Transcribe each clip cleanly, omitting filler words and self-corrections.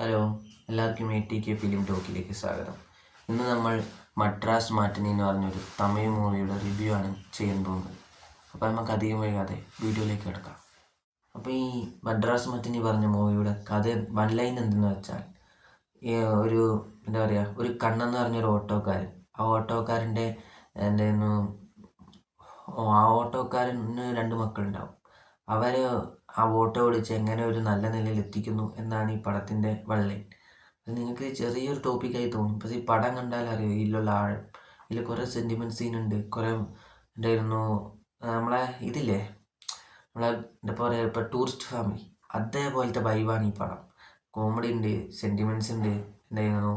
Hello, എല്ലാവർക്കും ATK film ടോക്കിലേക്ക് സ്വാഗതം. ഇന്ന് നമ്മൾ മദ്രാസ് മാറ്റിനി എന്ന് പറഞ്ഞൊരു തമിഴ് മൂവിയുടെ റിവ്യൂ ആണ് ചെയ്യാൻ പോകുന്നത്. അപ്പോൾ നമുക്ക് അധികം വൈകാതെ വീഡിയോയിലേക്ക് കിടക്കാം. അപ്പോൾ ഈ മദ്രാസ് മാറ്റിനി പറഞ്ഞ മൂവിയുടെ കഥ വൺ ലൈൻ എന്തെന്ന് വെച്ചാൽ, ഒരു എന്താ പറയുക, ഒരു കണ്ണെന്ന് പറഞ്ഞൊരു ഓട്ടോക്കാരൻ, ആ ഓട്ടോക്കാരൻ്റെ എന്തായിരുന്നു ആ ഓട്ടോക്കാരന് രണ്ട് മക്കളുണ്ടാവും. അവർ ആ ഓട്ടോ ഓടിച്ച് എങ്ങനെ ഒരു നല്ല നിലയിൽ എത്തിക്കുന്നു എന്നാണ് ഈ പടത്തിൻ്റെ വള്ളി. അത് നിങ്ങൾക്ക് ചെറിയൊരു ടോപ്പിക്കായി തോന്നും, പക്ഷേ ഈ പടം കണ്ടാൽ അറിയാം ഇതിലുള്ള ആഴം. ഇതിൽ കുറേ സെൻറ്റിമെൻറ്റ് സീനുണ്ട്, കുറേ എന്തായിരുന്നു നമ്മളെ ഇതില്ലേ, നമ്മളെ എന്താ പറയുക, ഇപ്പോൾ ടൂറിസ്റ്റ് ഫാമിലി അതേപോലത്തെ വൈബാണ് ഈ പടം. കോമഡി ഉണ്ട്, സെൻറ്റിമെൻറ്റ്സ് ഉണ്ട്, എന്തായിരുന്നു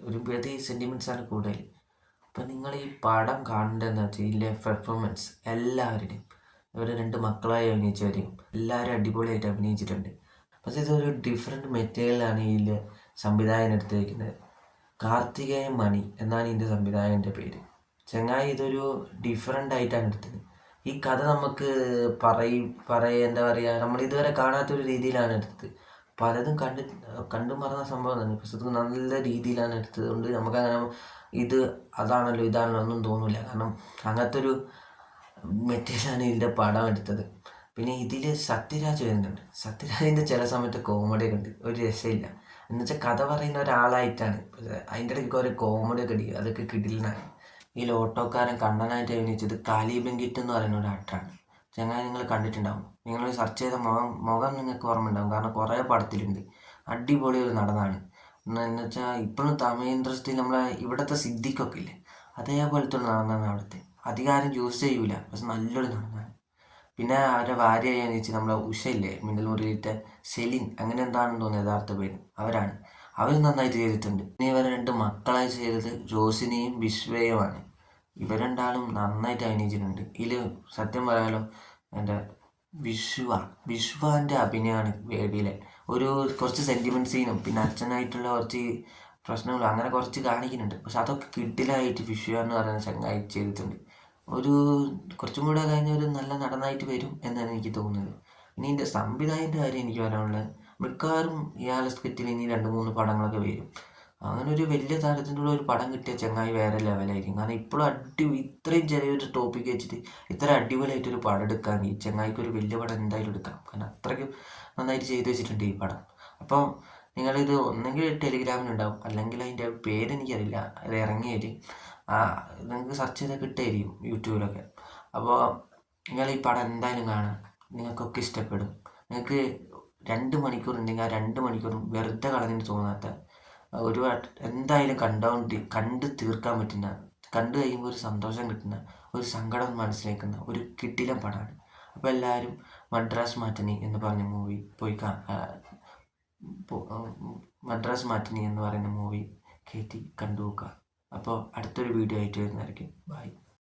ഒരു പ്രതി സെൻറ്റിമെൻറ്റ്സാണ് കൂടുതൽ. അപ്പം നിങ്ങൾ ഈ പടം കാണേണ്ടതെന്ന് വെച്ചാൽ ഇതിലെ പെർഫോമൻസ് എല്ലാവരുടെയും, ഇവരെ രണ്ട് മക്കളായി അഭിനയിച്ചവരെയും എല്ലാവരും അടിപൊളിയായിട്ട് അഭിനയിച്ചിട്ടുണ്ട്. പക്ഷേ ഇതൊരു ഡിഫറെൻറ്റ് മെറ്റീരിയലാണ് ഇതിൽ സംവിധായകൻ എടുത്തിരിക്കുന്നത്. കാർത്തികേയൻ മണി എന്നാണ് ഇതിൻ്റെ സംവിധായകൻ്റെ പേര്. ചങ്ങായി ഇതൊരു ഡിഫറെൻ്റ് ആയിട്ടാണ് എടുത്തത്. ഈ കഥ നമുക്ക് എന്താ പറയുക, നമ്മൾ ഇതുവരെ കാണാത്തൊരു രീതിയിലാണ് എടുത്തത്. പലതും കണ്ടു മറന്ന സംഭവം തന്നെ, പക്ഷെ ഇത് നല്ല രീതിയിലാണ് എടുത്തത് കൊണ്ട് നമുക്കങ്ങനെ ഇത് അതാണല്ലോ ഇതാണല്ലോ ഒന്നും തോന്നില്ല. കാരണം അങ്ങനത്തെ ഒരു മെറ്റീരിയലാണ് ഇതിൻ്റെ പടം എടുത്തത്. പിന്നെ ഇതിൽ സത്യരാജ് വരുന്നുണ്ട്. സത്യരാജിൻ്റെ ചില സമയത്ത് കോമഡിയൊക്കെ ഉണ്ട്, ഒരു രസമില്ല. എന്നുവെച്ചാൽ കഥ പറയുന്ന ഒരാളായിട്ടാണ്, അതിൻ്റെ ഇടയ്ക്ക് കുറേ കോമഡിയൊക്കെ ഉണ്ട്, അതൊക്കെ കിടിലനാണ്. ഈ ഓട്ടോക്കാരൻ കണ്ണനായിട്ട് അഭിനയിച്ചത് കാലി ബെങ്കിറ്റ് എന്ന് പറയുന്ന ഒരു ആക്ടറാണ്. ചങ്ങായി നിങ്ങൾ കണ്ടിട്ടുണ്ടാവും, നിങ്ങൾ സെർച്ച് ചെയ്ത മുഖം നിങ്ങൾക്ക് ഓർമ്മ ഉണ്ടാവും, കാരണം കുറേ പടത്തിലുണ്ട്. അടിപൊളി ഒരു നടനാണ്. എന്ന് വെച്ചാൽ ഇപ്പോഴും തമിഴ് ഇൻഡസ്ട്രിയിൽ നമ്മളെ ഇവിടുത്തെ സിദ്ദിഖൊക്കെ ഇല്ലേ, അതേപോലത്തെ ഒരു നടനാണ് അവിടുത്തെ. അധികാരം യൂസ് ചെയ്യൂല, പക്ഷെ നല്ലൊരു നടനാണ്. പിന്നെ അവരുടെ ഭാര്യയായി അഭിനയിച്ച് നമ്മളെ ഉഷയില്ലേ, മിന്നൽ മുരളിയിലത്തെ സെലിൻ, അങ്ങനെ എന്താണെന്ന് തോന്നുന്നു യഥാർത്ഥ പേര്, അവരാണ്. അവർ നന്നായിട്ട് ചെയ്തിട്ടുണ്ട്. പിന്നെ ഇവരെ രണ്ട് മക്കളായി ചെയ്തത് റോസിനിയും വിശ്വയുമാണ്. ഇവർ രണ്ടാളും നന്നായിട്ട് അഭിനയിച്ചിട്ടുണ്ട്. ഇതിൽ സത്യം പറയാലോ, എൻ്റെ വിശ്വാൻ്റെ അഭിനയമാണ് വേദിയിലെ. കുറച്ച് സെൻറ്റിമെൻറ്റ് സീനും പിന്നെ അച്ഛനായിട്ടുള്ള കുറച്ച് പ്രശ്നങ്ങളും അങ്ങനെ കുറച്ച് കാണിക്കുന്നുണ്ട്, പക്ഷെ അതൊക്കെ കിഡിലായിട്ട് വിശ്വ എന്ന് പറയുന്ന ചങ്ങായി ചെയ്തിട്ടുണ്ട്. കുറച്ചും കൂടെ കഴിഞ്ഞ ഒരു നല്ല നടനായിട്ട് വരും എന്നാണ് എനിക്ക് തോന്നുന്നത്. ഇനി ഇതിൻ്റെ സംവിധായകൻ്റെ കാര്യം എനിക്ക് പറയാനുള്ളത്, മിക്കവാറും ഇയാളുടെ സ്ക്രിപ്റ്റിൽ ഇനി 2-3 പടങ്ങളൊക്കെ വരും. അങ്ങനെ ഒരു വലിയ താരത്തിൻ്റെ കൂടെ ഒരു പടം കിട്ടിയ ചങ്ങായി വേറെ ലെവലായിരിക്കും. കാരണം ഇപ്പോഴും ഇത്രയും ചെറിയൊരു ടോപ്പിക്ക് വെച്ചിട്ട് ഇത്ര അടിപൊളിയായിട്ടൊരു പടം എടുക്കാൻ ഈ ചങ്ങായിക്ക് ഒരു വലിയ പടം എന്തായാലും എടുക്കാം. കാരണം അത്രയ്ക്കും നന്നായിട്ട് ചെയ്തു വെച്ചിട്ടുണ്ട് ഈ പടം. അപ്പോൾ നിങ്ങളിത് ഒന്നെങ്കിൽ ടെലിഗ്രാമിലുണ്ടാവും, അല്ലെങ്കിൽ അതിൻ്റെ പേരെനിക്കറിയില്ല, അത് ഇറങ്ങിയത് നിങ്ങൾക്ക് സെർച്ച് ചെയ്താൽ കിട്ടുമായിരിക്കും യൂട്യൂബിലൊക്കെ. അപ്പോൾ നിങ്ങൾ ഈ പടം എന്തായാലും കാണാം, നിങ്ങൾക്കൊക്കെ ഇഷ്ടപ്പെടും. നിങ്ങൾക്ക് 2 മണിക്കൂർ ഉണ്ടെങ്കിൽ ആ 2 മണിക്കൂറും വെറുതെ കളഞ്ഞിട്ട് തോന്നാത്ത എന്തായാലും കണ്ട് തീർക്കാൻ പറ്റുന്ന, കണ്ടു കഴിയുമ്പോൾ ഒരു സന്തോഷം കിട്ടുന്ന, ഒരു സങ്കടം മനസ്സിലാക്കുന്ന ഒരു കിടിലൻ പടമാണ്. അപ്പോൾ എല്ലാവരും മദ്രാസ് മാറ്റിനി എന്ന് പറഞ്ഞ മൂവി മദ്രാസ് മാറ്റിനി എന്ന് പറയുന്ന മൂവി കയറ്റി കണ്ടു നോക്കുക. അപ്പോൾ അടുത്തൊരു വീഡിയോ ആയിട്ട് വരുന്നതായിരിക്കും. ബൈ.